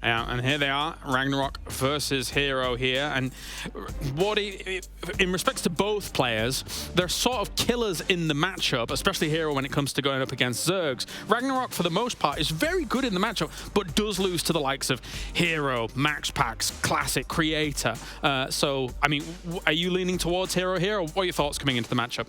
And here they are, RagnaroK versus herO here. And in respects to both players, they're sort of killers in the matchup, especially herO when it comes to going up against Zergs. RagnaroK, for the most part, is very good in the matchup, but does lose to the likes of herO, MaxPax, Classic, Creator. So, I mean, are you leaning towards herO here, or what are your thoughts coming into the matchup?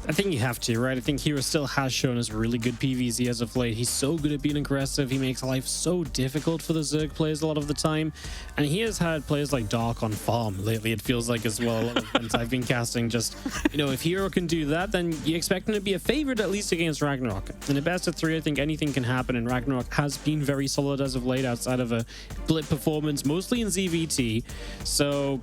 I think you have to, right? I think herO still has shown us really good PvZ as of late. He's so good at being aggressive. He makes life so difficult for the Zerg players a lot of the time. And he has had players like Dark on farm lately, it feels like, as well. A lot of events I've been casting, just, you know, if herO can do that, then you expect him to be a favorite at least against RagnaroK. In a best of 3, I think anything can happen, and RagnaroK has been very solid as of late outside of a blip performance, mostly in ZVT. So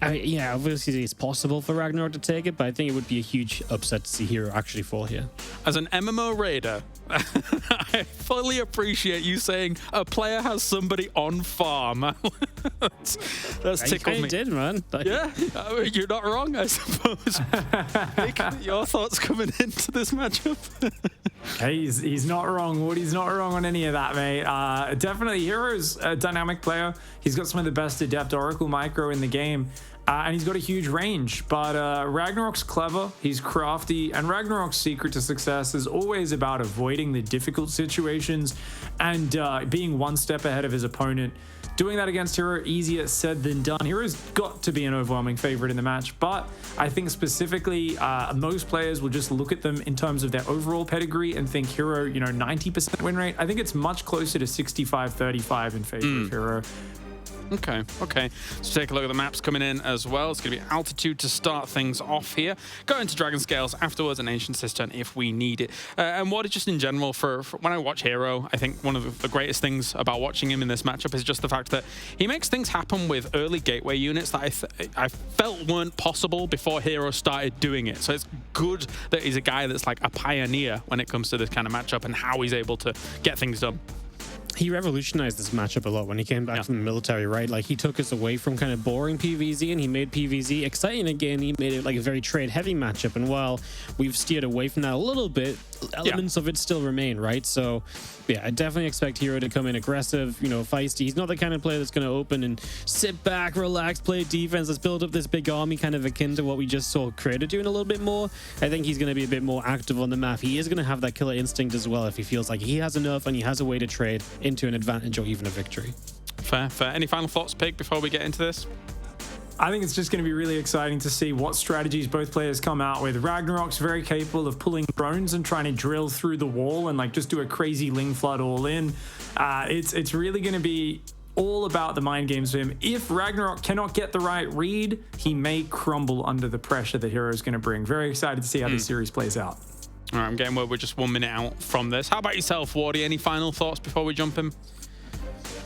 yeah, obviously it's possible for RagnaroK to take it, but I think it would be a huge upset to see herO actually fall here. As an MMO raider, I fully appreciate you saying a player has somebody on farm. that's tickled me. Did, man. Yeah, I mean, you're not wrong, I suppose. Nick, your thoughts coming into this matchup? He's not wrong. Woody's not wrong on any of that, mate. Definitely, herO's a dynamic player. He's got some of the best adept Oracle micro in the game. And he's got a huge range, but RagnaroK's clever, he's crafty, and RagnaroK's secret to success is always about avoiding the difficult situations and being one step ahead of his opponent. Doing that against herO, easier said than done. herO's got to be an overwhelming favorite in the match, but I think specifically most players will just look at them in terms of their overall pedigree and think herO, you know, 90% win rate. I think it's much closer to 65-35 in favor of herO. Okay. So take a look at the maps coming in as well. It's going to be altitude to start things off here. Go into Dragon Scales afterwards and Ancient Cistern if we need it. And what is just in general for when I watch herO, I think one of the greatest things about watching him in this matchup is just the fact that he makes things happen with early gateway units that I felt weren't possible before herO started doing it. So it's good that he's a guy that's like a pioneer when it comes to this kind of matchup and how he's able to get things done. He revolutionized this matchup a lot when he came back from the military, right? Like, he took us away from kind of boring PvZ and he made PvZ exciting again. He made it like a very trade-heavy matchup. And while we've steered away from that a little bit, elements of it still remain, right? So, yeah, I definitely expect herO to come in aggressive, you know, feisty. He's not the kind of player that's going to open and sit back, relax, play defense. Let's build up this big army, kind of akin to what we just saw Creator doing a little bit more. I think he's going to be a bit more active on the map. He is going to have that killer instinct as well if he feels like he has enough and he has a way to trade into an advantage or even a victory. Fair. Any final thoughts, Pig, before we get into this? I think it's just going to be really exciting to see what strategies both players come out with. RagnaroK's very capable of pulling drones and trying to drill through the wall and like just do a crazy Ling Flood all in. It's really going to be all about the mind games for him. If RagnaroK cannot get the right read, he may crumble under the pressure that herO is going to bring. Very excited to see how this series plays out. All right, I'm getting where we're just 1 minute out from this. How about yourself, Wardy? Any final thoughts before we jump in?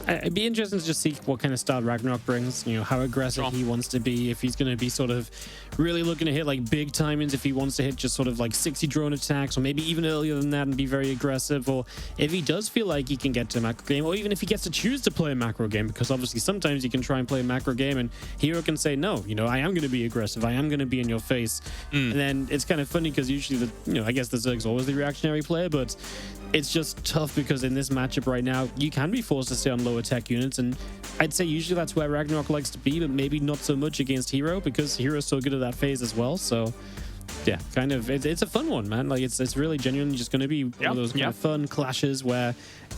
It'd be interesting to just see what kind of style RagnaroK brings, you know, how aggressive he wants to be, if he's going to be sort of really looking to hit like big timings, if he wants to hit just sort of like 60 drone attacks, or maybe even earlier than that and be very aggressive, or if he does feel like he can get to a macro game, or even if he gets to choose to play a macro game, because obviously sometimes you can try and play a macro game and herO can say, no, you know, I am going to be aggressive, I am going to be in your face. And then it's kind of funny because usually, I guess the Zerg's always the reactionary player, but it's just tough because in this matchup right now, you can be forced to stay on lower tech units, and I'd say usually that's where RagnaroK likes to be, but maybe not so much against herO because herO's so good at that phase as well. So yeah, kind of, it's a fun one, man. Like, it's really genuinely just going to be one of those kind of fun clashes where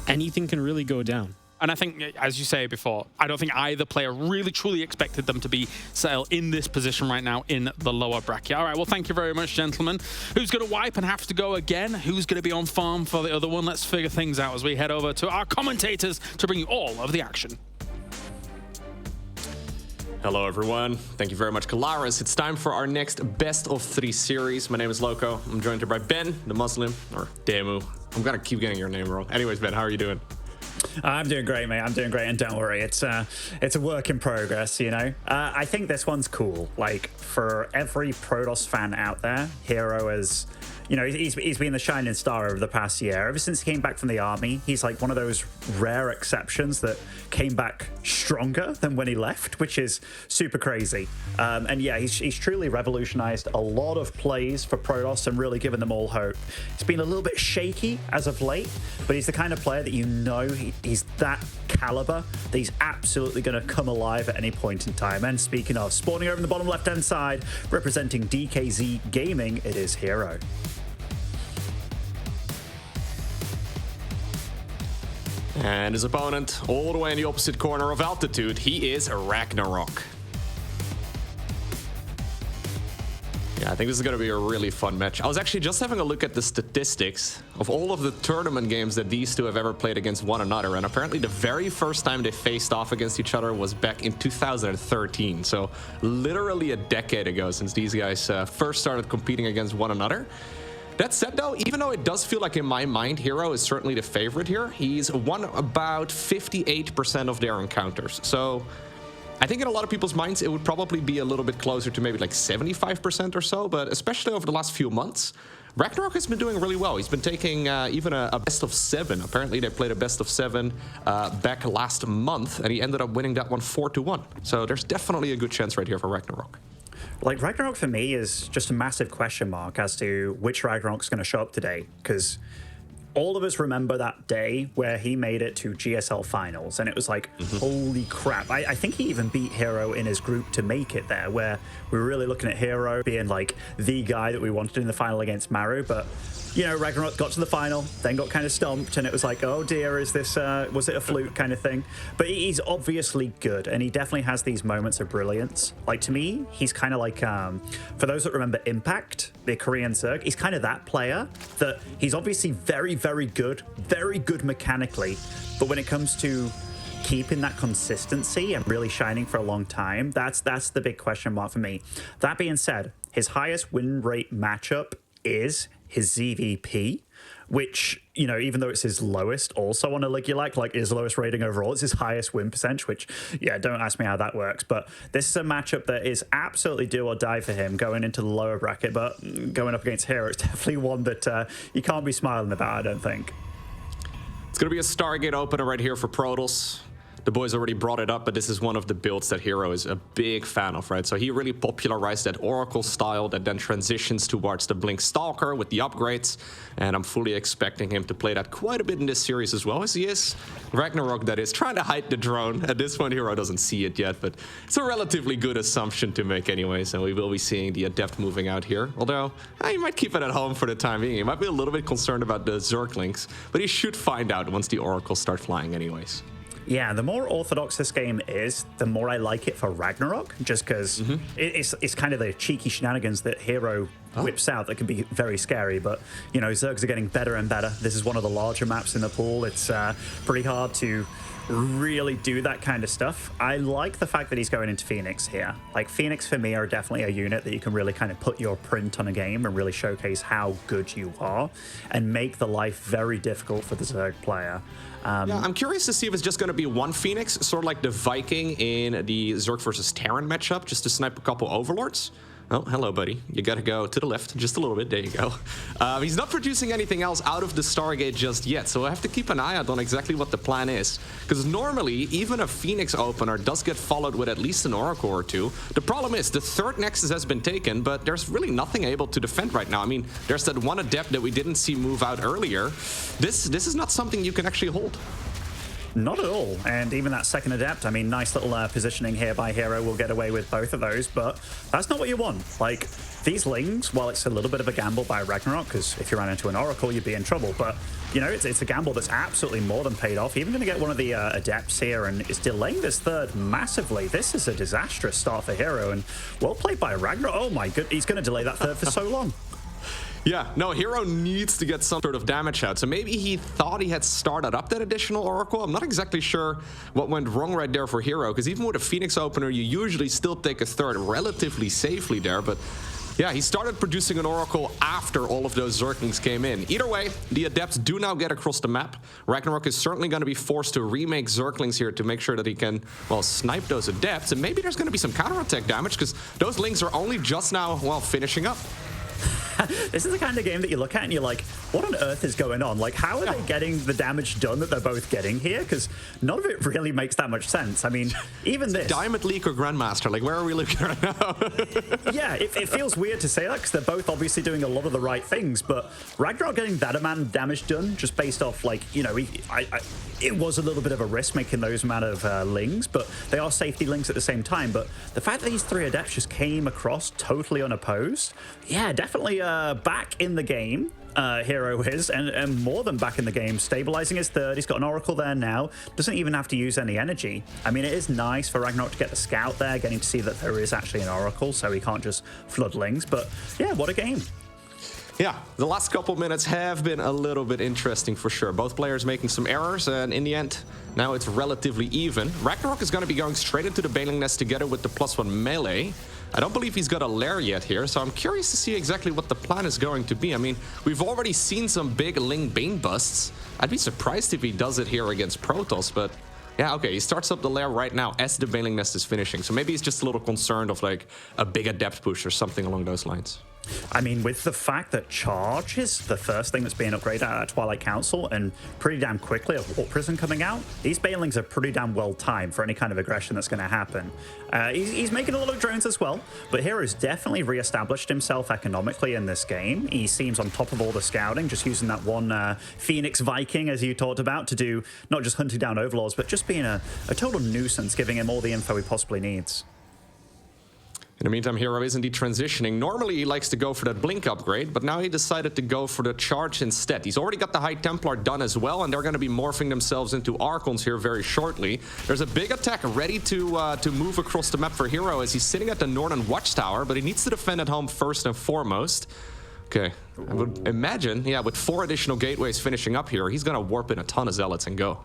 anything can really go down. And I think, as you say before, I don't think either player really truly expected them to be settled in this position right now in the lower bracket. All right, well, thank you very much, gentlemen. Who's going to wipe and have to go again? Who's going to be on farm for the other one? Let's figure things out as we head over to our commentators to bring you all of the action. Hello, everyone. Thank you very much, Kalaris. It's time for our next best of 3 series. My name is Loco. I'm joined here by Ben, the Muslim, or Demu. I'm going to keep getting your name wrong. Anyways, Ben, how are you doing? I'm doing great, mate. I'm doing great, and don't worry, it's a work in progress, you know. I think this one's cool. Like, for every Protoss fan out there, herO has you know, he's been the shining star over the past year. Ever since he came back from the army, he's like one of those rare exceptions that came back stronger than when he left, which is super crazy. And yeah, he's truly revolutionized a lot of plays for Protoss and really given them all hope. It's been a little bit shaky as of late, but he's the kind of player that you know he's that caliber that he's absolutely going to come alive at any point in time. And speaking of, spawning over in the bottom left-hand side, representing DKZ Gaming, it is herO. And his opponent, all the way in the opposite corner of altitude, he is RagnaroK. Yeah, I think this is going to be a really fun match. I was actually just having a look at the statistics of all of the tournament games that these two have ever played against one another. And apparently the very first time they faced off against each other was back in 2013. So literally a decade ago since these guys first started competing against one another. That said, though, even though it does feel like in my mind herO is certainly the favorite here, he's won about 58% of their encounters. So I think in a lot of people's minds, it would probably be a little bit closer to maybe like 75% or so, but especially over the last few months, RagnaroK has been doing really well. He's been taking even a best of 7. Apparently, they played a best of 7 back last month, and he ended up winning that one 4-1. So there's definitely a good chance right here for RagnaroK. Like, RagnaroK for me is just a massive question mark as to which RagnaroK's going to show up today, because all of us remember that day where he made it to GSL finals, and it was like, holy crap. I think he even beat herO in his group to make it there, where we were really looking at herO being like the guy that we wanted in the final against Maru, but you know, RagnaroK got to the final, then got kind of stomped, and it was like, oh dear, is this, was it a fluke kind of thing? But he's obviously good, and he definitely has these moments of brilliance. Like, to me, he's kind of like, for those that remember Impact, the Korean Zerg, he's kind of that player that he's obviously very, very good mechanically, but when it comes to keeping that consistency and really shining for a long time, that's the big question mark for me. That being said, his highest win rate matchup is his ZVP, which, you know, even though it's his lowest also on a league you like his lowest rating overall, it's his highest win percentage, which, yeah, don't ask me how that works. But this is a matchup that is absolutely do or die for him going into the lower bracket, but going up against herO, it's definitely one that you can't be smiling about, I don't think. It's going to be a Stargate opener right here for Protoss. The boys already brought it up, but this is one of the builds that herO is a big fan of, right? So he really popularized that Oracle style that then transitions towards the Blink Stalker with the upgrades. And I'm fully expecting him to play that quite a bit in this series as well, as he is RagnaroK, that is, trying to hide the drone. At this point, herO doesn't see it yet, but it's a relatively good assumption to make anyways. And we will be seeing the Adept moving out here. Although, he might keep it at home for the time being. He might be a little bit concerned about the Zerglings, but he should find out once the Oracles start flying anyways. Yeah, the more orthodox this game is, the more I like it for RagnaroK, just because it's kind of the cheeky shenanigans that herO whips out that can be very scary. But, you know, Zergs are getting better and better. This is one of the larger maps in the pool. It's pretty hard to really do that kind of stuff. I like the fact that he's going into Phoenix here. Like, Phoenix for me are definitely a unit that you can really kind of put your print on a game and really showcase how good you are and make the life very difficult for the Zerg player. Yeah, I'm curious to see if it's just going to be one Phoenix, sort of like the Viking in the Zerg versus Terran matchup, just to snipe a couple Overlords. Oh, hello, buddy. You got to go to the left just a little bit. There you go. He's not producing anything else out of the Stargate just yet, so I have to keep an eye out on exactly what the plan is. Because normally, even a Phoenix opener does get followed with at least an Oracle or two. The problem is, the third Nexus has been taken, but there's really nothing able to defend right now. I mean, there's that one Adept that we didn't see move out earlier. This is not something you can actually hold. Not at all. And even that second Adept, I mean, nice little positioning here by herO will get away with both of those, but that's not what you want. Like, these Lings, while it's a little bit of a gamble by RagnaroK, because if you ran into an Oracle, you'd be in trouble, but, you know, it's a gamble that's absolutely more than paid off. Even going to get one of the Adepts here, and it's delaying this third massively. This is a disastrous start for herO, and well played by RagnaroK. Oh my god, he's going to delay that third for so long. Yeah, no, herO needs to get some sort of damage out. So maybe he thought he had started up that additional Oracle. I'm not exactly sure what went wrong right there for herO, because even with a Phoenix opener, you usually still take a third relatively safely there. But yeah, he started producing an Oracle after all of those Zerglings came in. Either way, the Adepts do now get across the map. RagnaroK is certainly going to be forced to remake Zerglings here to make sure that he can, well, snipe those Adepts. And maybe there's going to be some counterattack damage, because those Lings are only just now, well, finishing up. This is the kind of game that you look at and you're like, what on earth is going on? Like, how are they getting the damage done that they're both getting here? Because none of it really makes that much sense. I mean, even this... Diamond League or Grandmaster, like, where are we looking right now? Yeah, it feels weird to say that because they're both obviously doing a lot of the right things, but RagnaroK getting that amount of damage done just based off, like, you know, it was a little bit of a risk making those amount of lings, but they are safety lings at the same time. But the fact that these 3 adepts just came across totally unopposed, yeah, definitely back in the game. herO is, and more than back in the game, stabilizing his third. He's got an Oracle there now. Doesn't even have to use any energy. I mean, it is nice for RagnaroK to get the scout there, getting to see that there is actually an Oracle, so he can't just flood lings. But yeah, what a game. Yeah, the last couple minutes have been a little bit interesting for sure. Both players making some errors, and in the end, now it's relatively even. RagnaroK is going to be going straight into the Baneling Nest together with the +1 melee. I don't believe he's got a lair yet here, so I'm curious to see exactly what the plan is going to be. I mean, we've already seen some big Ling Bane busts. I'd be surprised if he does it here against Protoss, but yeah, okay, he starts up the lair right now as the Baneling Nest is finishing. So maybe he's just a little concerned of like a big adept push or something along those lines. I mean, with the fact that Charge is the first thing that's being upgraded at Twilight Council, and pretty damn quickly a Warp Prism coming out, these Banelings are pretty damn well timed for any kind of aggression that's going to happen. He's making a lot of drones as well, but hero's definitely re-established himself economically in this game. He seems on top of all the scouting, just using that one Phoenix Viking, as you talked about, to do not just hunting down Overlords, but just being a total nuisance, giving him all the info he possibly needs. In the meantime, herO is indeed transitioning. Normally, he likes to go for that Blink upgrade, but now he decided to go for the Charge instead. He's already got the High Templar done as well, and they're going to be morphing themselves into Archons here very shortly. There's a big attack ready to move across the map for herO as he's sitting at the Northern Watchtower, but he needs to defend at home first and foremost. Okay, I would imagine, yeah, with 4 additional gateways finishing up here, he's going to warp in a ton of Zealots and go.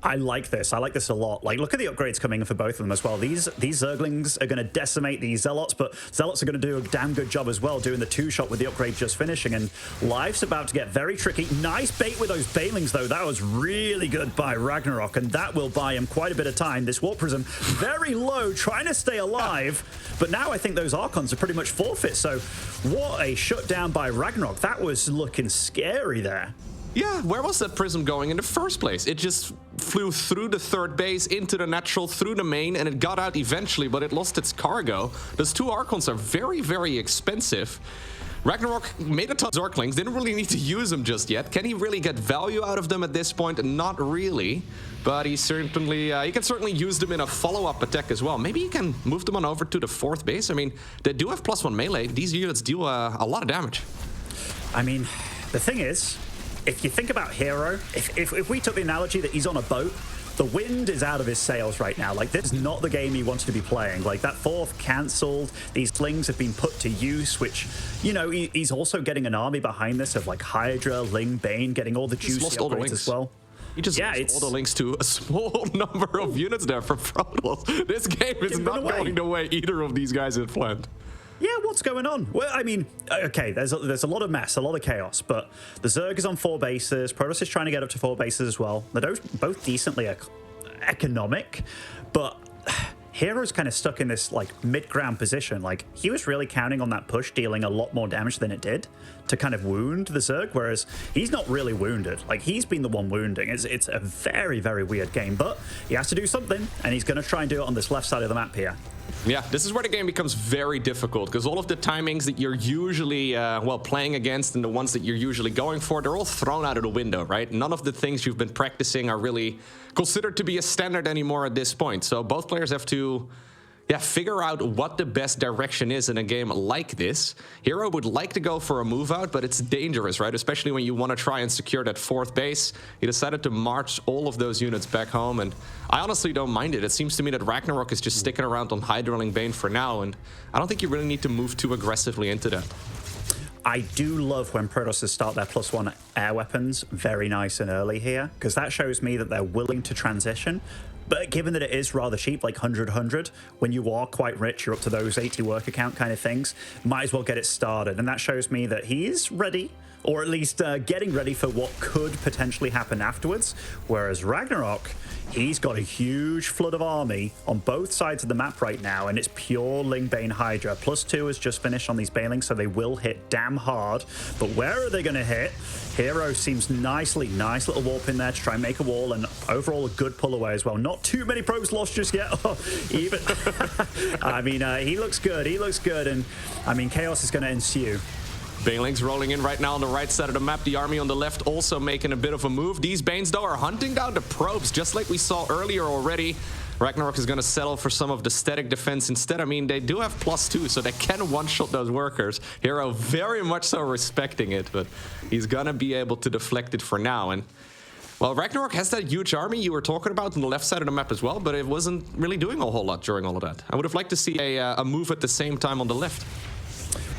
I like this. I like this a lot. Like, look at the upgrades coming in for both of them as well. These Zerglings are going to decimate these Zealots, but Zealots are going to do a damn good job as well, doing the 2-shot with the upgrade just finishing. And life's about to get very tricky. Nice bait with those Banelings, though. That was really good by RagnaroK, and that will buy him quite a bit of time. This Warp Prism very low, trying to stay alive. But now I think those Archons are pretty much forfeit. So what a shutdown by RagnaroK. That was looking scary there. Yeah, where was that prism going in the first place? It just flew through the third base, into the natural, through the main, and it got out eventually, but it lost its cargo. Those 2 Archons are very, very expensive. RagnaroK made a ton of Zerglings, didn't really need to use them just yet. Can he really get value out of them at this point? Not really, but he can certainly use them in a follow-up attack as well. Maybe he can move them on over to the 4th base. I mean, they do have +1 melee. These units deal a lot of damage. I mean, the thing is, if you think about herO, if we took the analogy that he's on a boat, the wind is out of his sails right now. Like, this is not the game he wanted to be playing. Like, that 4th cancelled. These slings have been put to use, which, you know, he's also getting an army behind this of, like, Hydra, Ling Bane, getting all the juicy upgrades as well. He just lost all the links to a small number of units there for Protoss. This game is not going the way either of these guys had planned. Yeah, what's going on? Well, I mean, okay, there's a lot of mess, a lot of chaos, but the Zerg is on 4 bases. Protoss is trying to get up to 4 bases as well. They're both decently economic, but herO's kind of stuck in this, like, mid-ground position. Like, he was really counting on that push dealing a lot more damage than it did to kind of wound the Zerg, whereas he's not really wounded. Like, he's been the one wounding. It's a very, very weird game, but he has to do something, and he's going to try and do it on this left side of the map here. Yeah, this is where the game becomes very difficult, because all of the timings that you're usually, playing against and the ones that you're usually going for, they're all thrown out of the window, right? None of the things you've been practicing are really considered to be a standard anymore at this point. So both players have to figure out what the best direction is in a game like this. herO would like to go for a move out, but it's dangerous, right? Especially when you want to try and secure that 4th base. He decided to march all of those units back home, and I honestly don't mind it. It seems to me that RagnaroK is just sticking around on Hydra Ling Bane for now, and I don't think you really need to move too aggressively into that. I do love when Protoss start their +1 air weapons very nice and early here, because that shows me that they're willing to transition. But given that it is rather cheap, like 100, when you are quite rich, you're up to those 80 worker count kind of things, might as well get it started. And that shows me that he is ready or at least getting ready for what could potentially happen afterwards. Whereas RagnaroK, he's got a huge flood of army on both sides of the map right now, and it's pure Lingbane Hydra. +2 has just finished on these Banelings, so they will hit damn hard. But where are they going to hit? herO seems nice little warp in there to try and make a wall, and overall a good pull away as well. Not too many probes lost just yet. Even, I mean, he looks good, and I mean, chaos is going to ensue. Banelings rolling in right now on the right side of the map. The army on the left also making a bit of a move. These Banes, though, are hunting down the probes, just like we saw earlier already. RagnaroK is going to settle for some of the static defense instead. I mean, they do have +2, so they can one-shot those workers. herO very much so respecting it, but he's going to be able to deflect it for now. And, well, RagnaroK has that huge army you were talking about on the left side of the map as well, but it wasn't really doing a whole lot during all of that. I would have liked to see a move at the same time on the left.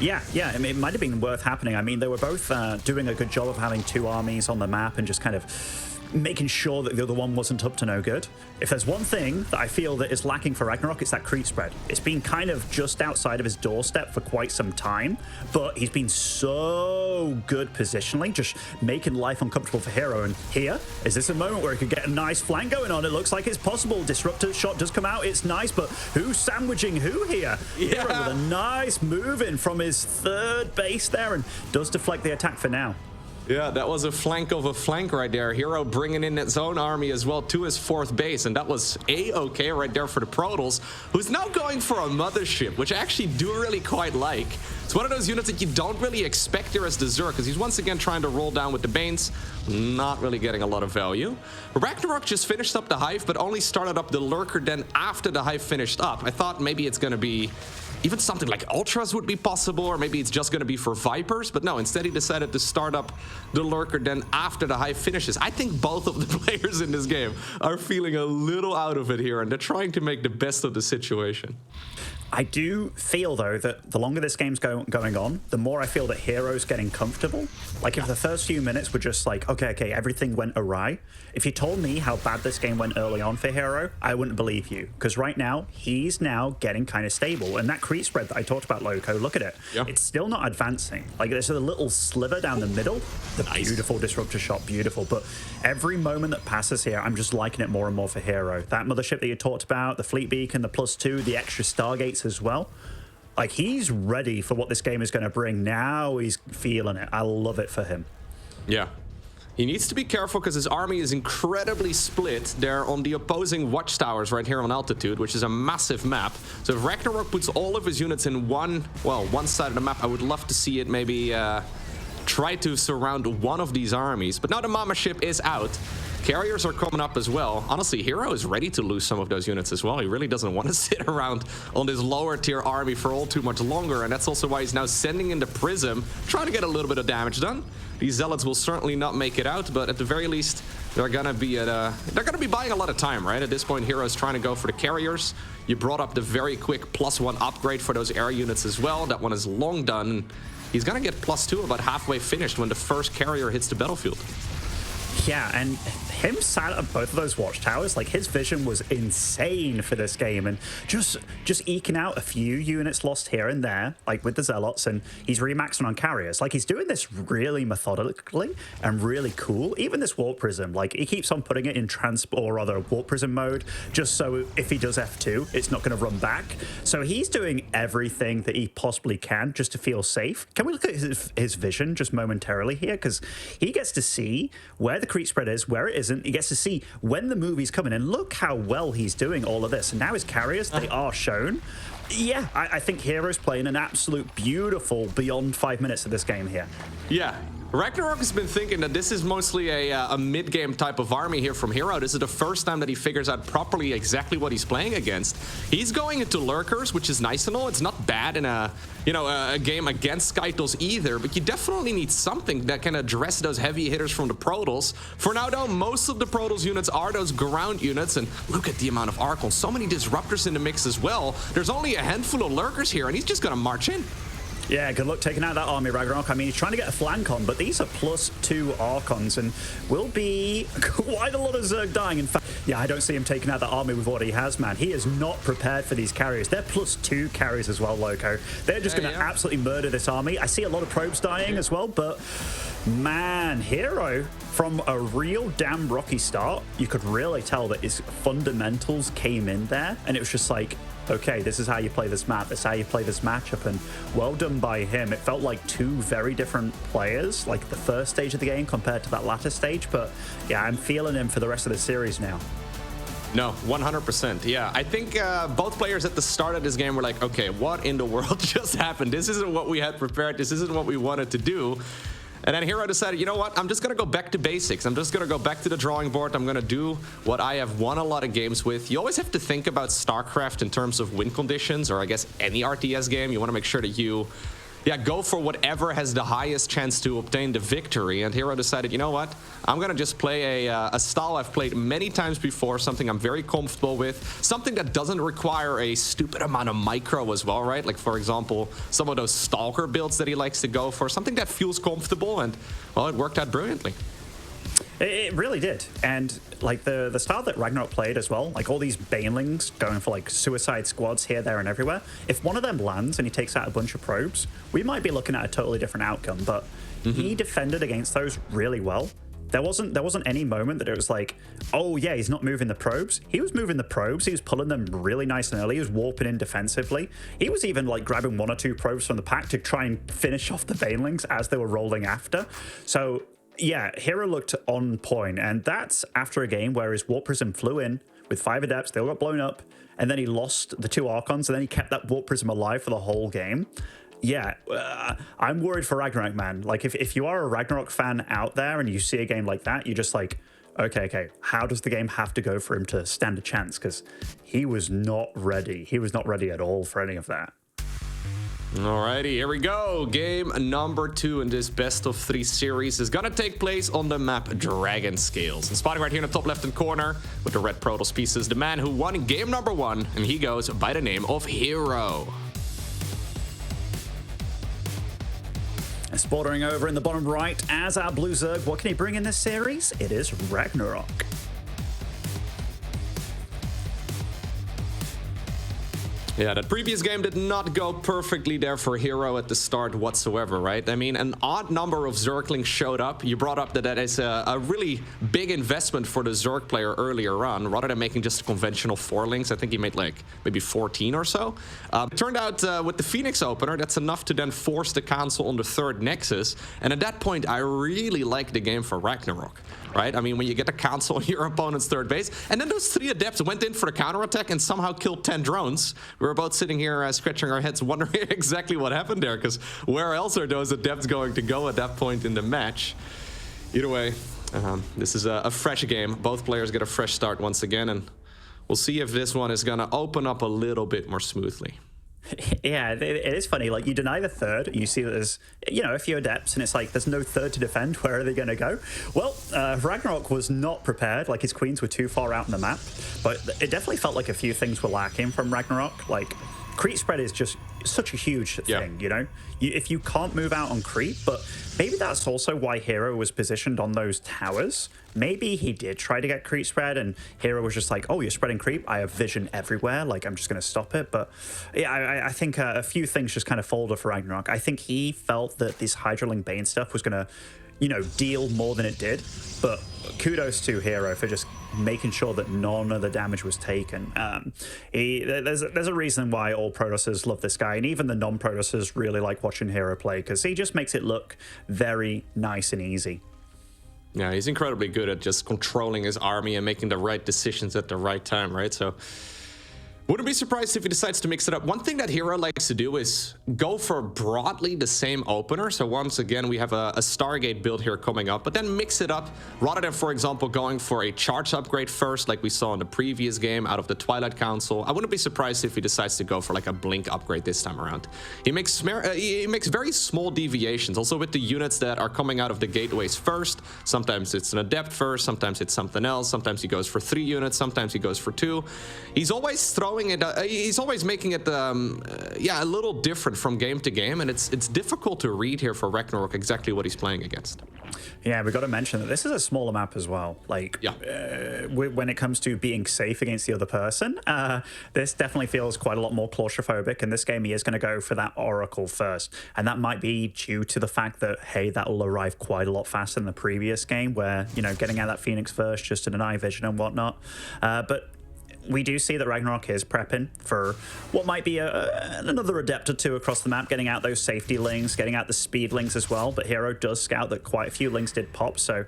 Yeah, I mean, it might have been worth happening. I mean, they were both doing a good job of having two armies on the map and just kind of making sure that the other one wasn't up to no good. If there's one thing that I feel that is lacking for RagnaroK, it's that creep spread. It's been kind of just outside of his doorstep for quite some time, but he's been so good positionally, just making life uncomfortable for herO. And here, is this a moment where he could get a nice flank going on? It looks like it's possible. Disruptor shot does come out. It's nice, but who's sandwiching who here? Yeah. herO with a nice move in from his third base there and does deflect the attack for now. Yeah, that was a flank of a flank right there. herO bringing in its own army as well to his fourth base, and that was a-okay right there for the Protals, who's now going for a mothership, which I actually do really quite like. It's one of those units that you don't really expect here as the Zerg, because he's once again trying to roll down with the Banes, not really getting a lot of value. RagnaroK just finished up the Hive, but only started up the Lurker Den after the Hive finished up. I thought maybe it's going to be even something like Ultras would be possible, or maybe it's just going to be for Vipers, but no, instead he decided to start up the Lurker Den after the Hive finishes. I think both of the players in this game are feeling a little out of it here, and they're trying to make the best of the situation. I do feel, though, that the longer this game's going on, the more I feel that herO's getting comfortable. Like, if the first few minutes were just like, okay, everything went awry. If you told me how bad this game went early on for herO, I wouldn't believe you. Because right now, he's now getting kind of stable. And that creep spread that I talked about, Loco, look at it. Yeah. It's still not advancing. Like, there's a little sliver down the middle. The beautiful disruptor shot, beautiful. But every moment that passes here, I'm just liking it more and more for herO. That mothership that you talked about, the fleet beacon, the +2, the extra Stargates as well. Like, he's ready for what this game is going to bring. Now he's feeling it. I love it for him. Yeah. He needs to be careful because his army is incredibly split. They're on the opposing watchtowers right here on altitude, which is a massive map. So if RagnaroK puts all of his units in one side of the map, I would love to see it maybe try to surround one of these armies. But now the Mama ship is out. Carriers are coming up as well. Honestly, herO is ready to lose some of those units as well. He really doesn't want to sit around on this lower tier army for all too much longer, and that's also why he's now sending in the Prism, trying to get a little bit of damage done. These Zealots will certainly not make it out, but at the very least, they're gonna be buying a lot of time, right? At this point, herO's trying to go for the carriers. You brought up the very quick +1 upgrade for those air units as well. That one is long done. He's gonna get +2 about halfway finished when the first carrier hits the battlefield. Yeah, and him sat at both of those watchtowers, like, his vision was insane for this game, and just eking out a few units lost here and there, like with the Zealots, and he's remaxing on carriers. Like, he's doing this really methodically and really cool. Even this Warp Prism, like, he keeps on putting it in Warp Prism mode, just so if he does F2, it's not going to run back. So he's doing everything that he possibly can just to feel safe. Can we look at his vision just momentarily here? Because he gets to see where the creep spread is, where it isn't. He gets to see when the movie's coming, and look how well he's doing all of this. And now his carriers, they are shown. Yeah, I think herO's playing an absolute beautiful beyond 5 minutes of this game here. Yeah. RagnaroK has been thinking that this is mostly a mid-game type of army here from herO. This is the first time that he figures out properly exactly what he's playing against. He's going into Lurkers, which is nice and all. It's not bad in a game against Skytles either, but you definitely need something that can address those heavy hitters from the Protals. For now, though, most of the Protals units are those ground units, and look at the amount of Archons. So many Disruptors in the mix as well. There's only a handful of Lurkers here, and he's just going to march in. Yeah, good luck taking out that army, RagnaroK. I mean, he's trying to get a flank on, but these are +2 Archons and will be quite a lot of Zerg dying. In fact, yeah, I don't see him taking out that army with what he has, man. He is not prepared for these carriers. They're +2 carries as well, Loco. They're just going to absolutely murder this army. I see a lot of probes dying as well, but man, herO, from a real damn rocky start, you could really tell that his fundamentals came in there, and it was just like, okay, this is how you play this map, this is how you play this matchup, and well done by him. It felt like two very different players, like the first stage of the game compared to that latter stage, but yeah, I'm feeling him for the rest of the series now. No, 100%. Yeah, I think both players at the start of this game were like, okay, what in the world just happened? This isn't what we had prepared. This isn't what we wanted to do. And then herO decided, you know what? I'm just going to go back to basics. I'm just going to go back to the drawing board. I'm going to do what I have won a lot of games with. You always have to think about StarCraft in terms of win conditions, or I guess any RTS game. You want to make sure that you go for whatever has the highest chance to obtain the victory. And herO decided, you know what? I'm going to just play a style I've played many times before, something I'm very comfortable with, something that doesn't require a stupid amount of micro as well, right? Like, for example, some of those Stalker builds that he likes to go for, something that feels comfortable, and, well, it worked out brilliantly. It really did. And like the style that RagnaroK played as well, like all these banelings going for like suicide squads here, there, and everywhere. If one of them lands and he takes out a bunch of probes, we might be looking at a totally different outcome. But he defended against those really well. There wasn't any moment that it was like, oh yeah, he's not moving the probes. He was moving the probes. He was pulling them really nice and early. He was warping in defensively. He was even like grabbing 1 or 2 probes from the pack to try and finish off the banelings as they were rolling after. So yeah, herO looked on point, and that's after a game where his Warp Prism flew in with 5 Adepts, they all got blown up, and then he lost the 2 Archons, and then he kept that Warp Prism alive for the whole game. Yeah, I'm worried for RagnaroK, man. Like, if you are a RagnaroK fan out there and you see a game like that, you're just like, okay, how does the game have to go for him to stand a chance? Because he was not ready. He was not ready at all for any of that. Alrighty, here we go. Game number 2 in this best of 3 series is gonna take place on the map Dragon Scales. And spotting right here in the top left-hand corner with the red Protoss pieces, the man who won game number 1, and he goes by the name of herO. Sporting over in the bottom right as our Blue Zerg. What can he bring in this series? It is RagnaroK. Yeah, that previous game did not go perfectly there for herO at the start whatsoever, right? I mean, an odd number of Zerglings showed up. You brought up that is a really big investment for the Zerg player earlier on, rather than making just conventional 4-lings. I think he made like maybe 14 or so. It turned out with the Phoenix opener, that's enough to then force the cancel on the 3rd Nexus. And at that point, I really liked the game for RagnaroK, right? I mean, when you get the cancel on your opponent's 3rd base, and then those 3 Adepts went in for the counterattack and somehow killed 10 drones. We were both sitting here scratching our heads wondering exactly what happened there, because where else are those Adepts going to go at that point in the match? Either way, this is a fresh game. Both players get a fresh start once again, and we'll see if this one is going to open up a little bit more smoothly. Yeah, it is funny. Like, you deny the 3rd, you see that there's, a few Adepts, and it's like, there's no 3rd to defend. Where are they going to go? Well, RagnaroK was not prepared. Like, his queens were too far out on the map. But it definitely felt like a few things were lacking from RagnaroK. Like, creep spread is just such a huge thing, if you can't move out on creep, but maybe that's also why herO was positioned on those towers. Maybe he did try to get creep spread, and herO was just like, oh, you're spreading creep, I have vision everywhere, like, I'm just going to stop it. But yeah, I think a few things just kind of folded for RagnaroK. I think he felt that this Hydraling Bane stuff was going to, deal more than it did. But kudos to herO for just making sure that none of the damage was taken. There's a reason why all Protossers love this guy, and even the non-Protossers really like watching herO play, because he just makes it look very nice and easy. Yeah, he's incredibly good at just controlling his army and making the right decisions at the right time, right? So wouldn't be surprised if he decides to mix it up. One thing that herO likes to do is go for broadly the same opener. So once again, we have a Stargate build here coming up, but then mix it up rather than, for example, going for a charge upgrade first, like we saw in the previous game out of the Twilight Council. I wouldn't be surprised if he decides to go for like a blink upgrade this time around. He makes very small deviations, also with the units that are coming out of the gateways first. Sometimes it's an Adept first, sometimes it's something else. Sometimes he goes for 3 units, sometimes he goes for 2. He's always throwing showing it. He's always making it, yeah, a little different from game to game, and it's difficult to read here for RagnaroK exactly what he's playing against. Yeah, we've got to mention that this is a smaller map as well. Like, when it comes to being safe against the other person, this definitely feels quite a lot more claustrophobic. In this game, he is going to go for that Oracle first. And that might be due to the fact that, hey, that will arrive quite a lot faster than the previous game where, you know, getting out that Phoenix first just to deny vision and whatnot. But we do see that RagnaroK is prepping for what might be another adept or two across the map, getting out those safety lings, getting out the speed lings as well. But herO does scout that quite a few lings did pop, so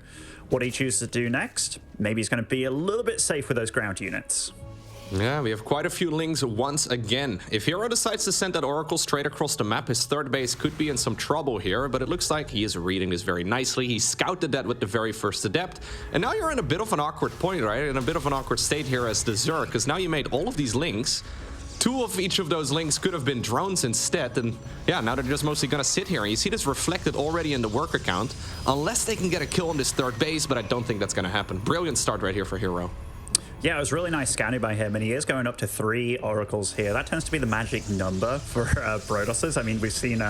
what he chooses to do next, maybe he's going to be a little bit safe with those ground units. Yeah, we have quite a few lings once again. If herO decides to send that Oracle straight across the map, his third base could be in some trouble here, but it looks like he is reading this very nicely. He scouted that with the very first Adept, and now you're in a bit of an awkward point, right? In a bit of an awkward state here as the Zerg, because now you made all of these links. Two of each of those links could have been drones instead, and yeah, now they're just mostly gonna sit here. And you see this reflected already in the worker count, unless they can get a kill on this third base, but I don't think that's gonna happen. Brilliant start right here for herO. Yeah, it was really nice scouting by him, and he is going up to 3 oracles here. That tends to be the magic number for Brodosses. I mean, we've seen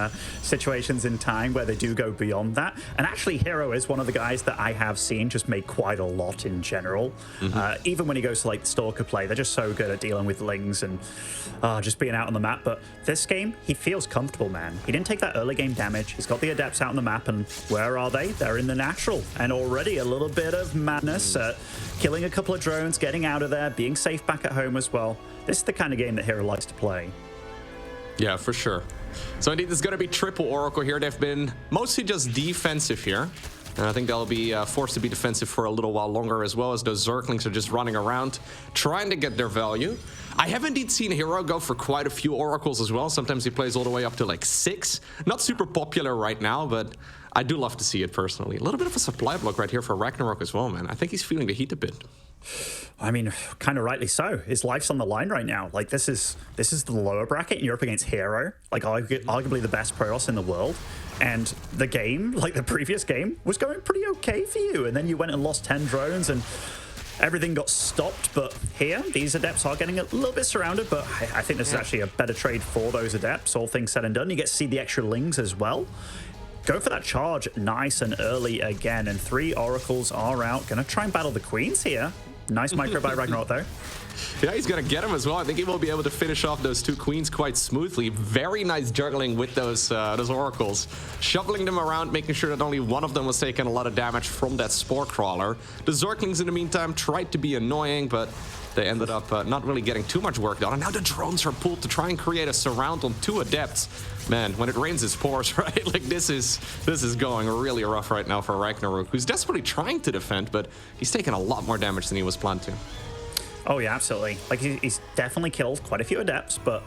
situations in time where they do go beyond that. And actually, herO is one of the guys that I have seen just make quite a lot in general. Even when he goes to like the Stalker play, they're just so good at dealing with lings and just being out on the map. But this game, he feels comfortable, man. He didn't take that early game damage. He's got the Adepts out on the map, and where are they? They're in the natural. And already a little bit of madness, killing a couple of drones, getting out of there, being safe back at home as well. This is the kind of game that herO likes to play. Yeah, for sure. So indeed, there's going to be triple Oracle here. They've been mostly just defensive here. And I think they'll be forced to be defensive for a little while longer, as well as those Zerglings are just running around, trying to get their value. I have indeed seen herO go for quite a few Oracles as well. Sometimes he plays all the way up to like 6. Not super popular right now, but I do love to see it personally. A little bit of a supply block right here for RagnaroK as well, man. I think he's feeling the heat a bit. I mean, kind of rightly so. His life's on the line right now. Like, this is the lower bracket, and you're up against herO, like arguably the best Protoss in the world. And the game, like the previous game, was going pretty okay for you. And then you went and lost 10 drones, and everything got stopped. But here, these Adepts are getting a little bit surrounded, but I think this is actually a better trade for those Adepts, all things said and done. You get to see the extra lings as well. Go for that charge nice and early again, and 3 Oracles are out. Gonna try and battle the Queens here. Nice micro by RagnaroK though. Yeah, he's going to get him as well. I think he will be able to finish off those 2 Queens quite smoothly. Very nice juggling with those Oracles. Shoveling them around, making sure that only one of them was taking a lot of damage from that Spore Crawler. The Zerglings, in the meantime, tried to be annoying, but they ended up not really getting too much work done. And now the drones are pulled to try and create a surround on 2 Adepts. Man, when it rains, it pours, right? Like, this is going really rough right now for RagnaroK, who's desperately trying to defend, but he's taking a lot more damage than he was planned to. Oh yeah, absolutely. Like, he's definitely killed quite a few Adepts, but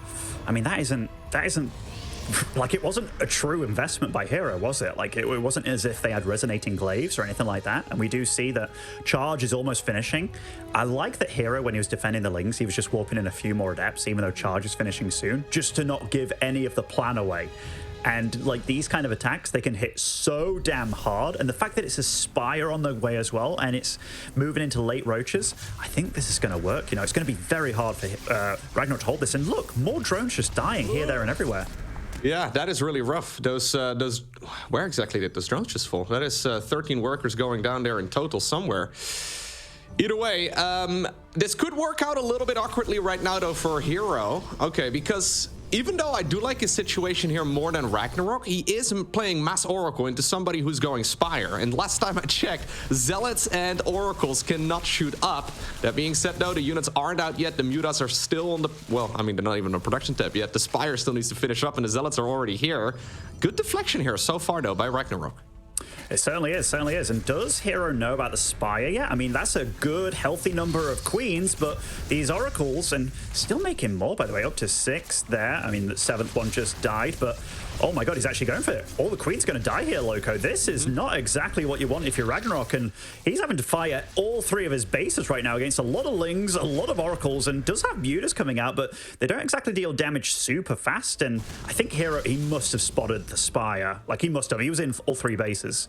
I mean, that isn't like, it wasn't a true investment by herO, was it? Like, it wasn't as if they had resonating glaives or anything like that. And we do see that charge is almost finishing. I like that herO, when he was defending the lings, he was just warping in a few more Adepts, even though charge is finishing soon, just to not give any of the plan away. And like, these kind of attacks, they can hit so damn hard. And the fact that it's a Spire on the way as well, and it's moving into late Roaches, I think this is going to work. You know, it's going to be very hard for RagnaroK to hold this. And look, more drones just dying here, there, and everywhere. Yeah, that is really rough. Those, where exactly did those drones just fall? That is 13 workers going down there in total somewhere. Either way, this could work out a little bit awkwardly right now, though, for herO. Okay, because even though I do like his situation here more than RagnaroK, he is playing Mass Oracle into somebody who's going Spire. And last time I checked, Zealots and Oracles cannot shoot up. That being said, though, the units aren't out yet. The Mutas are still on the... Well, I mean, they're not even on production tab yet. The Spire still needs to finish up, and the Zealots are already here. Good deflection here so far, though, by RagnaroK. It certainly is. And does herO know about the Spire yet? I mean, that's a good, healthy number of Queens, but these Oracles, and still making more, by the way, up to 6 there. I mean, the 7th one just died, but oh my god, he's actually going for it. All the Queens going to die here, Loco. This is not exactly what you want if you're RagnaroK, and he's having to fire all 3 of his bases right now against a lot of lings, a lot of Oracles, and does have Mutas coming out, but they don't exactly deal damage super fast. And I think herO, he must have spotted the Spire. Like, he must have. He was in all 3 bases.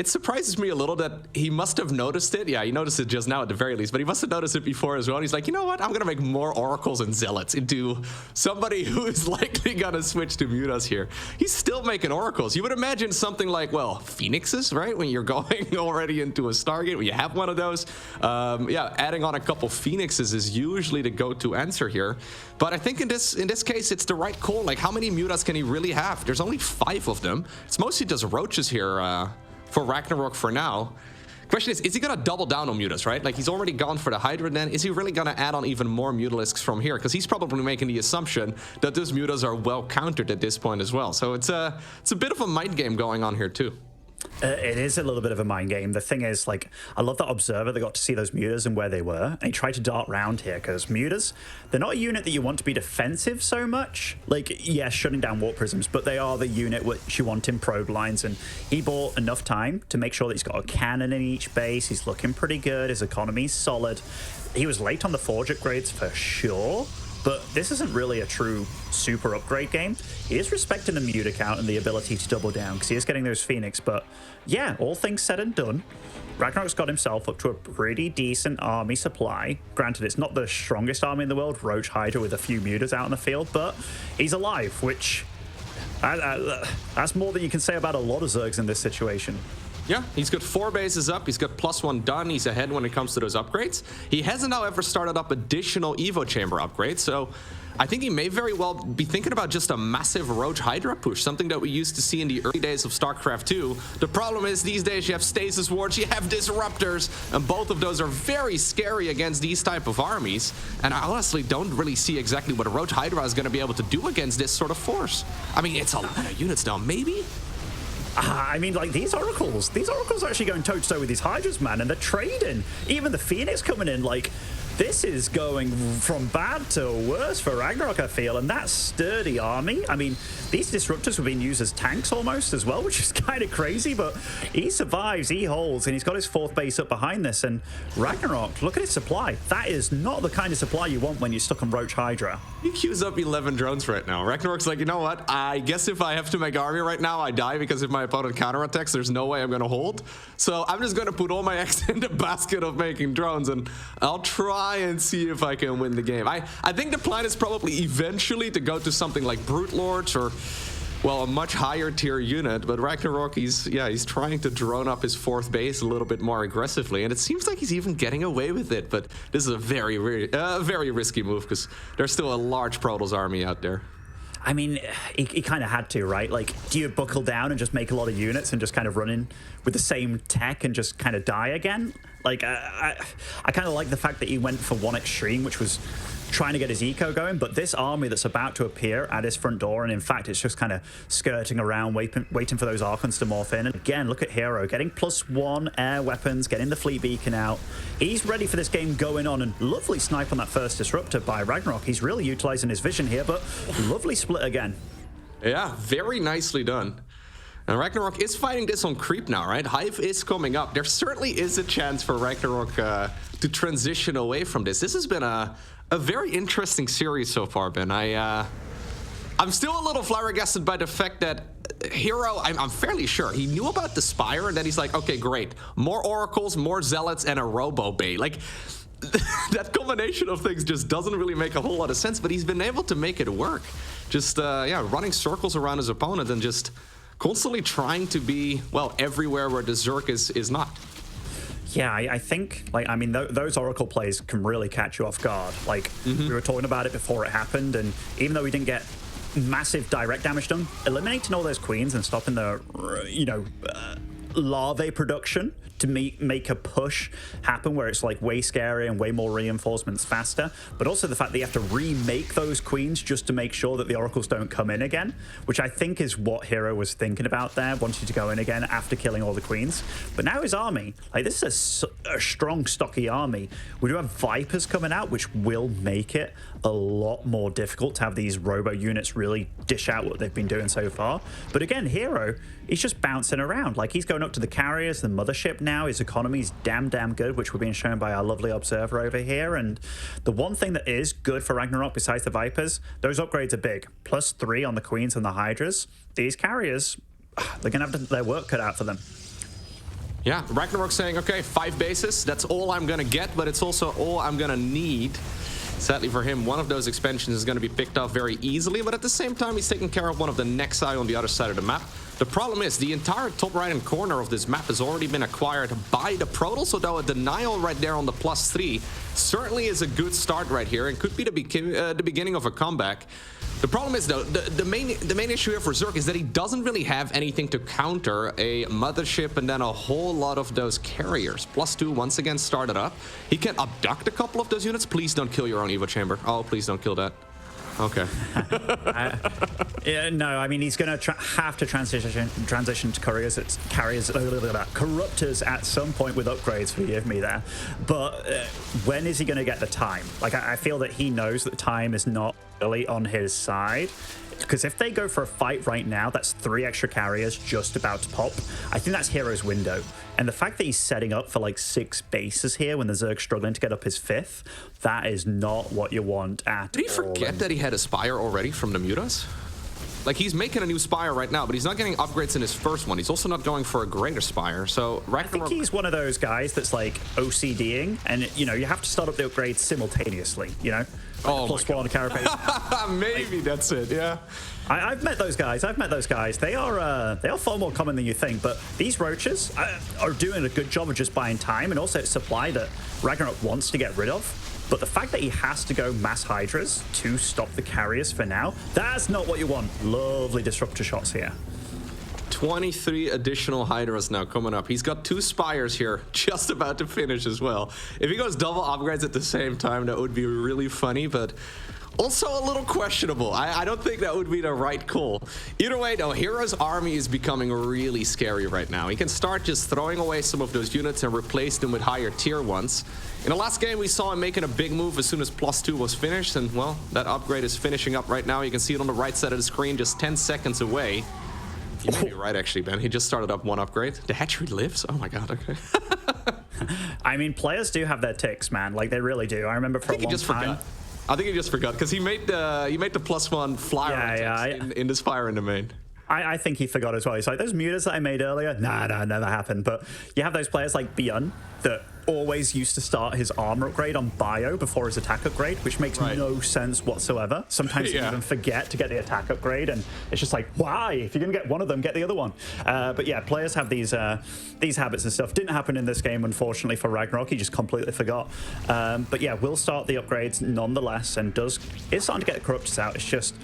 it surprises me a little that he must have noticed it. Yeah, he noticed it just now at the very least, but he must have noticed it before as well. And he's like, you know what? I'm going to make more oracles and zealots into somebody who is likely going to switch to Mutas here. He's still making oracles. You would imagine something like, well, phoenixes, right? When you're going already into a Stargate, when you have one of those. Yeah, adding on a couple phoenixes is usually the go-to answer here. But I think in this case, it's the right call. Like, how many Mutas can he really have? There's only 5 of them. It's mostly just roaches here for RagnaroK for now. Question is he going to double down on Mutas, right? Like, he's already gone for the Hydra then. Is he really going to add on even more Mutalisks from here? Because he's probably making the assumption that those Mutas are well countered at this point as well. So it's a bit of a mind game going on here too. It is a little bit of a mind game. The thing is, like, I love that Observer that got to see those Mutas and where they were, and he tried to dart round here, because Mutas, they're not a unit that you want to be defensive so much. Like, yes, shutting down Warp Prisms, but they are the unit which you want in probe lines, and he bought enough time to make sure that he's got a cannon in each base. He's looking pretty good. His economy's solid. He was late on the Forge upgrades for sure, but this isn't really a true super upgrade game. He is respecting the Muta count and the ability to double down because he is getting those Phoenix. But yeah, all things said and done, RagnaroK's got himself up to a pretty decent army supply. Granted, it's not the strongest army in the world, Roach Hydra with a few Mutas out in the field, but he's alive, which that's more than you can say about a lot of Zergs in this situation. Yeah, he's got 4 bases up. He's got +1 done. He's ahead when it comes to those upgrades. He hasn't, however, started up additional Evo Chamber upgrades, so I think he may very well be thinking about just a massive Roach Hydra push, something that we used to see in the early days of StarCraft II. The problem is these days you have Stasis Wards, you have Disruptors, and both of those are very scary against these type of armies. And I honestly don't really see exactly what a Roach Hydra is going to be able to do against this sort of force. I mean, it's a lot of units now, maybe? I mean, like, these oracles are actually going toe-to-toe with these Hydras, man, and they're trading. Even the Phoenix coming in, like, this is going from bad to worse for RagnaroK, I feel, and that sturdy army. I mean, these Disruptors were being used as tanks almost as well, which is kind of crazy, but he survives, he holds, and he's got his 4th base up behind this, and RagnaroK, look at his supply. That is not the kind of supply you want when you're stuck on Roach Hydra. He queues up 11 drones right now. RagnaroK's like, you know what? I guess if I have to make army right now, I die, because if my opponent counterattacks, there's no way I'm going to hold. So I'm just going to put all my eggs in the basket of making drones, and I'll try and see if I can win the game. I think the plan is probably eventually to go to something like Brute Lords or, well, a much higher tier unit, but RagnaroK, he's trying to drone up his 4th base a little bit more aggressively, and it seems like he's even getting away with it, but this is a very risky move because there's still a large Protoss army out there. I mean, he kind of had to, right? Like, do you buckle down and just make a lot of units and just kind of run in with the same tech and just kind of die again? Like, I kind of like the fact that he went for one extreme, which was trying to get his eco going, but this army that's about to appear at his front door, and in fact it's just kind of skirting around, waiting for those Archons to morph in. And again, look at herO getting +1 air weapons, getting the fleet beacon out. He's ready for this game going on, and lovely snipe on that first Disruptor by RagnaroK. He's really utilizing his vision here, but lovely split again. Yeah, very nicely done. And RagnaroK is fighting this on creep now, right? Hive is coming up. There certainly is a chance for RagnaroK to transition away from this. This has been a very interesting series so far, Ben. I'm still a little flabbergasted by the fact that herO, I'm fairly sure he knew about the Spire, and then he's like, okay, great. More Oracles, more Zealots, and a Robo Bay. Like, that combination of things just doesn't really make a whole lot of sense, but he's been able to make it work. Just, running circles around his opponent and just constantly trying to be, well, everywhere where the Zerg is not. Yeah, I think, like, I mean, those Oracle plays can really catch you off guard. Like, we were talking about it before it happened, and even though we didn't get massive direct damage done, eliminating all those queens and stopping the, larvae production to make a push happen where it's like way scarier and way more reinforcements faster, but also the fact that you have to remake those queens just to make sure that the oracles don't come in again, which I think is what herO was thinking about there, wanting to go in again after killing all the queens. But now his army, like, this is a strong, stocky army. We do have Vipers coming out, which will make it a lot more difficult to have these robo units really dish out what they've been doing so far. But again, herO, he's just bouncing around. Like, he's going up to the carriers, the mothership now. His economy's damn good, which we're being shown by our lovely observer over here. And the one thing that is good for RagnaroK besides the Vipers, those upgrades are big. +3 on the Queens and the Hydras. These carriers, they're going to have their work cut out for them. Yeah, RagnaroK saying, okay, 5 bases, that's all I'm gonna get, but it's also all I'm gonna need. Sadly for him, one of those expansions is going to be picked off very easily, but at the same time, he's taking care of one of the Nexi on the other side of the map. The problem is, the entire top right-hand corner of this map has already been acquired by the Protoss, so though a denial right there on the +3 certainly is a good start right here and could be the beginning of a comeback. The problem is, though, the main issue here for Zerg is that he doesn't really have anything to counter a mothership and then a whole lot of those carriers. +2 once again started up. He can abduct a couple of those units. Please don't kill your own Evo chamber. Oh, please don't kill that. Okay. Yeah, no, I mean, he's going to have to transition to corruptors at some point with upgrades, forgive me there. But when is he going to get the time? Like, I feel that he knows that time is not really on his side. Because if they go for a fight right now, that's 3 extra carriers just about to pop. I think that's herO's window. And the fact that he's setting up for like 6 bases here when the Zerg's struggling to get up his 5th, that is not what you want at all. Did he forget that he had a Spire already from the Mutas? Like, he's making a new Spire right now, but he's not getting upgrades in his first one. He's also not going for a greater Spire, so RagnaroK... I think he's one of those guys that's like OCDing, and, you know, you have to start up the upgrades simultaneously, you know? Oh, +1 carapace. Maybe that's it, yeah. I've met those guys. They are far more common than you think. But these roaches are doing a good job of just buying time, and also it's supply that RagnaroK wants to get rid of. But the fact that he has to go mass Hydras to stop the carriers for now, that's not what you want. Lovely disruptor shots here. 23 additional Hydras now coming up. He's got 2 Spires here, just about to finish as well. If he goes double upgrades at the same time, that would be really funny, but also a little questionable. I don't think that would be the right call. Either way, though, herO's army is becoming really scary right now. He can start just throwing away some of those units and replace them with higher tier ones. In the last game, we saw him making a big move as soon as +2 was finished, and, well, that upgrade is finishing up right now. You can see it on the right side of the screen, just 10 seconds away. You may be right, actually, Ben. He just started up 1 upgrade. The hatchery lives? Oh, my God, okay. I mean, players do have their ticks, man. Like, they really do. I remember for a long time... I think he just forgot, because he made the +1 flyer in this fire in the main. I think he forgot as well. He's like, those mutas that I made earlier, nah, never happened. But you have those players like Beyond that always used to start his armor upgrade on bio before his attack upgrade, which makes no sense whatsoever. Sometimes you even forget to get the attack upgrade, and it's just like, why? If you're gonna get one of them, get the other one. But yeah, players have these habits and stuff. Didn't happen in this game, unfortunately, for RagnaroK. He just completely forgot. But yeah, we'll start the upgrades nonetheless, and is starting to get the corruptors out. It's just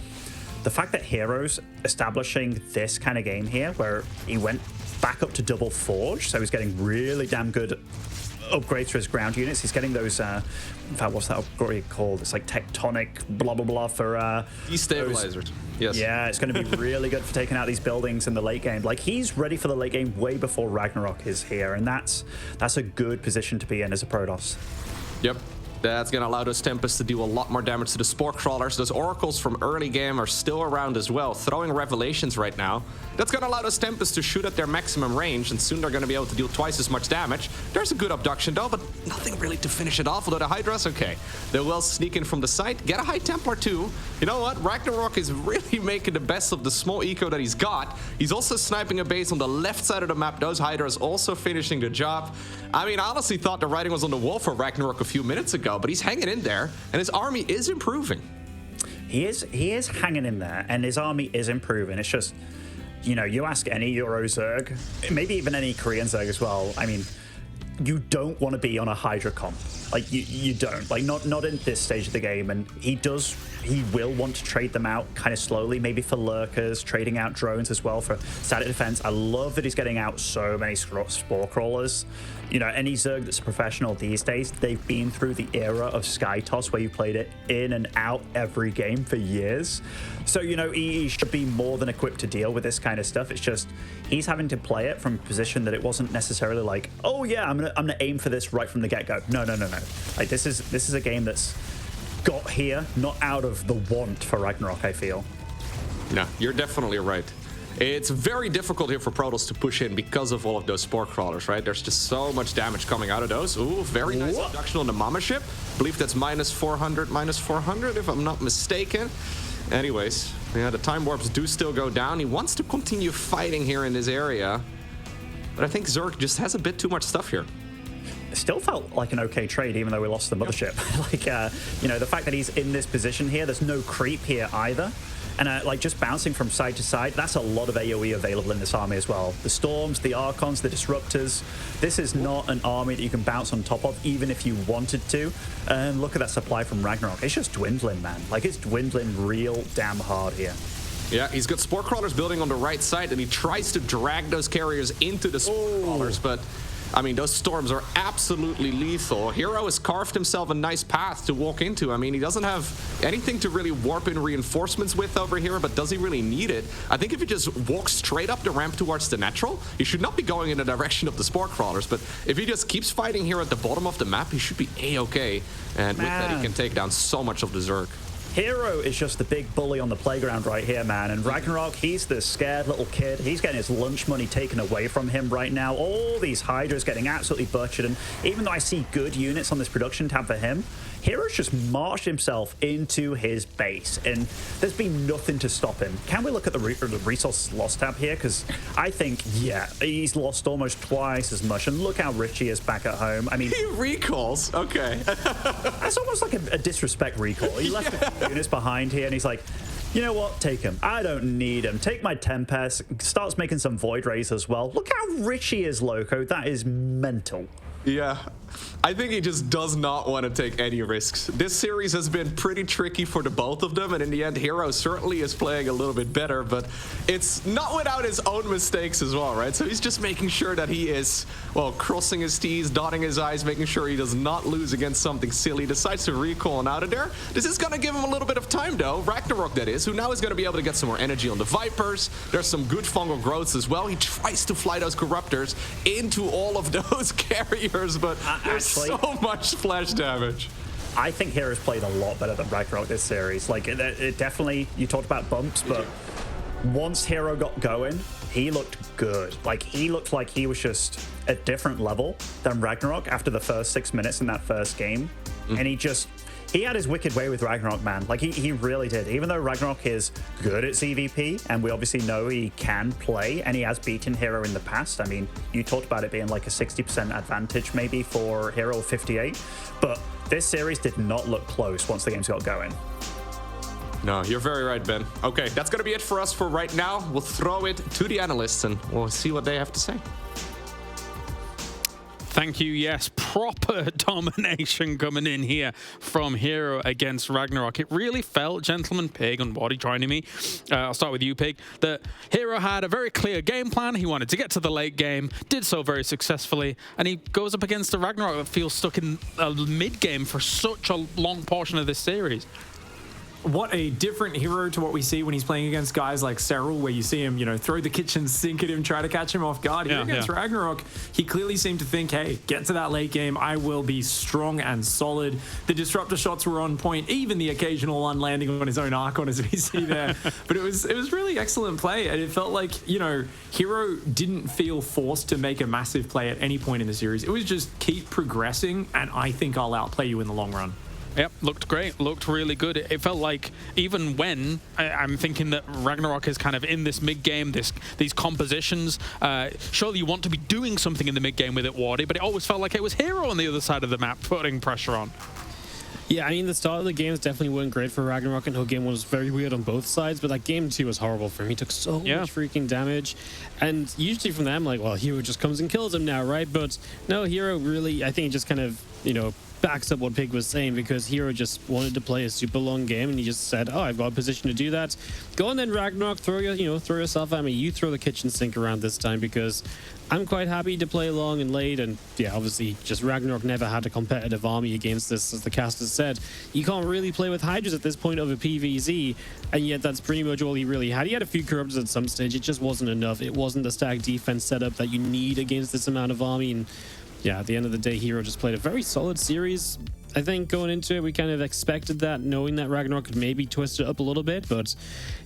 the fact that herO's establishing this kind of game here, where he went back up to double forge, so he's getting really damn good upgrades for his ground units. He's getting those, in fact, what's that upgrade called? It's like tectonic blah, blah, blah for... Destabilizers, yes. Yeah, it's going to be really good for taking out these buildings in the late game. Like, he's ready for the late game way before RagnaroK is here, and that's a good position to be in as a Protoss. Yep. That's going to allow those Tempests to do a lot more damage to the Spore Crawlers. Those Oracles from early game are still around as well, throwing Revelations right now. That's going to allow those Tempests to shoot at their maximum range, and soon they're going to be able to deal twice as much damage. There's a good abduction, though, but nothing really to finish it off. Although the Hydras, okay. They will sneak in from the side, get a High Templar too. You know what? RagnaroK is really making the best of the small eco that he's got. He's also sniping a base on the left side of the map. Those Hydras also finishing the job. I mean, I honestly thought the writing was on the wall for RagnaroK a few minutes ago, but he's hanging in there, and his army is improving. He is hanging in there, and his army is improving. It's just, you know, you ask any Euro Zerg, maybe even any Korean Zerg as well, I mean, you don't want to be on a Hydra comp. Like, you don't. Like, not in this stage of the game, and he will want to trade them out kind of slowly, maybe for lurkers, trading out drones as well for static defense. I love that he's getting out so many Spore Crawlers. You know, any Zerg that's a professional these days, they've been through the era of Sky Toss where you played it in and out every game for years. So, you know, he should be more than equipped to deal with this kind of stuff. It's just, he's having to play it from a position that it wasn't necessarily like, oh yeah, I'm gonna aim for this right from the get-go. No. Like, this is a game that's got here, not out of the want for RagnaroK, I feel. No, you're definitely right. It's very difficult here for Protoss to push in because of all of those Spore Crawlers, right? There's just so much damage coming out of those. Ooh, very nice abduction on the Mama ship. I believe that's -400, if I'm not mistaken. Anyways, yeah, the Time Warps do still go down. He wants to continue fighting here in this area. But I think Zerg just has a bit too much stuff here. It still felt like an okay trade, even though we lost the mothership. Like, you know, the fact that he's in this position here, there's no creep here either. And like just bouncing from side to side, that's a lot of AoE available in this army as well. The Storms, the Archons, the Disruptors. This is not an army that you can bounce on top of, even if you wanted to. And look at that supply from RagnaroK. It's just dwindling, man. Like, it's dwindling real damn hard here. Yeah, he's got Spore Crawlers building on the right side, and he tries to drag those carriers into the Spore Crawlers, but I mean, those storms are absolutely lethal. herO has carved himself a nice path to walk into. I mean, he doesn't have anything to really warp in reinforcements with over here, but does he really need it? I think if he just walks straight up the ramp towards the natural, he should not be going in the direction of the Spore Crawlers, but if he just keeps fighting here at the bottom of the map, he should be A-okay. And with that, he can take down so much of the Zerg. herO is just the big bully on the playground right here, man. And RagnaroK, he's the scared little kid. He's getting his lunch money taken away from him right now. All these Hydras getting absolutely butchered. And even though I see good units on this production tab for him, herO's just marched himself into his base. And there's been nothing to stop him. Can we look at the resource loss tab here? Because I think, yeah, he's lost almost twice as much. And look how rich he is back at home. I mean, he recalls. Okay. That's almost like a disrespect recall. He left a few units behind here, and he's like, you know what? Take him. I don't need him. Take my Tempest. Starts making some Void Rays as well. Look how rich he is, Loco. That is mental. Yeah, I think he just does not want to take any risks. This series has been pretty tricky for the both of them, and in the end, herO certainly is playing a little bit better, but it's not without his own mistakes as well, right? So he's just making sure that he is, well, crossing his T's, dotting his I's, making sure he does not lose against something silly, decides to recall and out of there. This is going to give him a little bit of time, though. RagnaroK, that is, who now is going to be able to get some more energy on the Vipers. There's some good fungal growths as well. He tries to fly those Corruptors into all of those carriers, but there's so much splash damage. I think herO's played a lot better than RagnaroK this series. Like, it definitely, you talked about bumps, but once herO got going, he looked good. Like, he looked like he was just a different level than RagnaroK after the first 6 minutes in that first game. And he had his wicked way with RagnaroK, man. Like, he really did. Even though RagnaroK is good at CVP, and we obviously know he can play, and he has beaten herO in the past. I mean, you talked about it being like a 60% advantage maybe for herO 58, but this series did not look close once the games got going. No, you're very right, Ben. Okay, that's going to be it for us for right now. We'll throw it to the analysts, and we'll see what they have to say. Thank you. Yes, proper domination coming in here from herO against RagnaroK. It really felt, gentlemen, Pig and Waddy joining me. I'll start with you, Pig. That herO had a very clear game plan. He wanted to get to the late game, did so very successfully, and he goes up against a RagnaroK that feels stuck in a mid game for such a long portion of this series. What a different herO to what we see when he's playing against guys like Serral, where you see him, you know, throw the kitchen sink at him, try to catch him off guard. Here against RagnaroK, he clearly seemed to think, hey, get to that late game, I will be strong and solid. The disruptor shots were on point, even the occasional one landing on his own Archon, as we see there. But it was really excellent play, and it felt like, you know, herO didn't feel forced to make a massive play at any point in the series. It was just keep progressing, and I think I'll outplay you in the long run. Yep, looked great, looked really good. It felt like even when I'm thinking that RagnaroK is kind of in this mid-game, these compositions, surely you want to be doing something in the mid-game with it, Waddy, but it always felt like it was herO on the other side of the map putting pressure on. Yeah, I mean, the start of the games definitely weren't great for RagnaroK, and the whole game was very weird on both sides, but like game 2 was horrible for him. He took so much freaking damage, and usually from them, like, well, herO just comes and kills him now, right? But no, herO really, I think, just kind of, you know, backs up what Pig was saying, because herO just wanted to play a super long game, and he just said, oh, I've got a position to do that. Go on then, RagnaroK, throw yourself at me. You throw the kitchen sink around this time, because I'm quite happy to play long and late. And yeah, obviously just RagnaroK never had a competitive army against this, as the casters said. You can't really play with Hydras at this point of a PvZ, and yet that's pretty much all he really had. He had a few Corruptors at some stage. It just wasn't enough. It wasn't the stack defense setup that you need against this amount of army. And yeah, at the end of the day, herO just played a very solid series. I think going into it, we kind of expected that, knowing that RagnaroK could maybe twist it up a little bit. But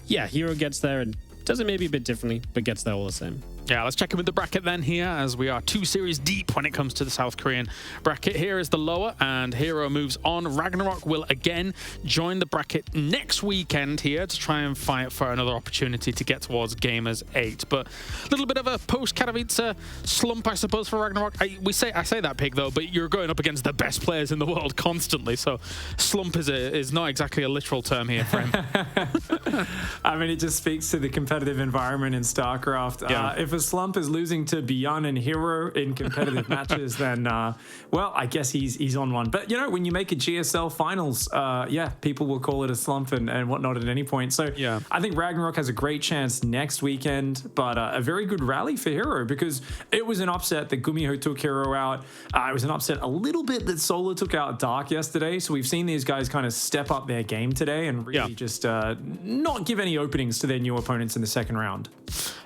yeah, herO gets there, and does it maybe a bit differently, but gets there all the same. Yeah, let's check in with the bracket then here, as we are 2 series deep when it comes to the South Korean bracket. Here is the lower, and herO moves on. RagnaroK will again join the bracket next weekend here to try and fight for another opportunity to get towards Gamers 8. But a little bit of a post-Katowice slump, I suppose, for RagnaroK. I say that, Pig, though, but you're going up against the best players in the world constantly, so slump is not exactly a literal term here for him. I mean, it just speaks to the competitive environment in StarCraft. Yeah. If a slump is losing to Beyond and herO in competitive matches, then, well, I guess he's on one. But, you know, when you make a GSL finals, yeah, people will call it a slump and whatnot at any point. So yeah. I think RagnaroK has a great chance next weekend, but a very good rally for herO, because it was an upset that Gumiho took herO out. It was an upset a little bit that Solar took out Dark yesterday. So we've seen these guys kind of step up their game today and really just not give any openings to their new opponents in the second round.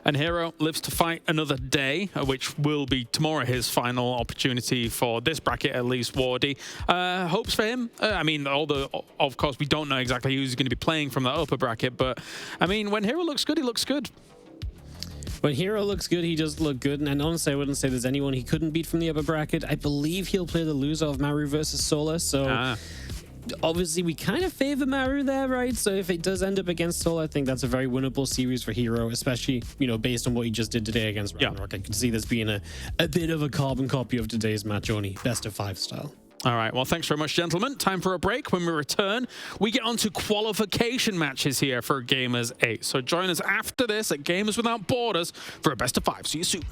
And herO lives to fight another day, which will be tomorrow his final opportunity for this bracket, at least, Wardy. Hopes for him? I mean, of course, we don't know exactly who's going to be playing from the upper bracket, but, I mean, when herO looks good, he looks good. When herO looks good, he does look good. And honestly, I wouldn't say there's anyone he couldn't beat from the upper bracket. I believe he'll play the loser of Maru versus Solar, so... Obviously, we kind of favor Maru there, right? So if it does end up against Solar, I think that's a very winnable series for herO, especially, you know, based on what he just did today against RagnaroK. I could see this being a bit of a carbon copy of today's match, only best of 5 style. All right, well, thanks very much, gentlemen. Time for a break. When we return, we get on to qualification matches here for Gamers 8. So join us after this at Gamers Without Borders for a best of 5. See you soon.